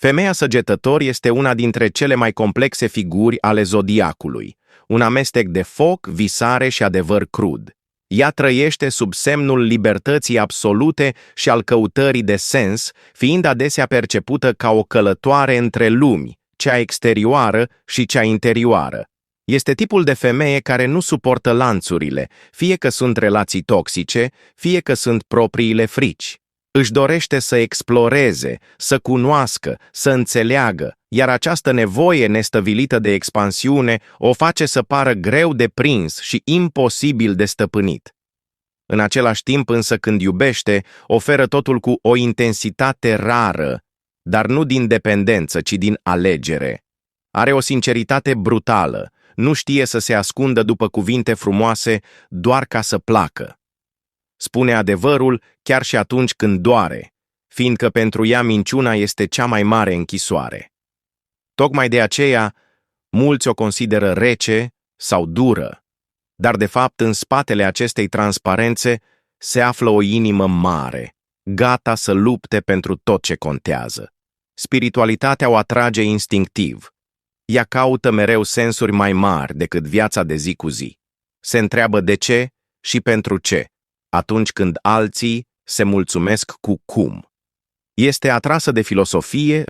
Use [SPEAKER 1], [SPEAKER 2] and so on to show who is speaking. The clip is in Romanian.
[SPEAKER 1] Femeia săgetător este una dintre cele mai complexe figuri ale zodiacului, un amestec de foc, visare și adevăr crud. Ea trăiește sub semnul libertății absolute și al căutării de sens, fiind adesea percepută ca o călătoare între lumi, cea exterioară și cea interioară. Este tipul de femeie care nu suportă lanțurile, fie că sunt relații toxice, fie că sunt propriile frici. Își dorește să exploreze, să cunoască, să înțeleagă, iar această nevoie nestăvilită de expansiune o face să pară greu de prins și imposibil de stăpânit. În același timp însă când iubește, oferă totul cu o intensitate rară, dar nu din dependență, ci din alegere. Are o sinceritate brutală, nu știe să se ascundă după cuvinte frumoase doar ca să placă. Spune adevărul chiar și atunci când doare, fiindcă pentru ea minciuna este cea mai mare închisoare. Tocmai de aceea, mulți o consideră rece sau dură, dar de fapt în spatele acestei transparențe se află o inimă mare, gata să lupte pentru tot ce contează. Spiritualitatea o atrage instinctiv. Ea caută mereu sensuri mai mari decât viața de zi cu zi. Se întreabă de ce și pentru ce, atunci când alții se mulțumesc cu cum. Este atrasă de filosofie,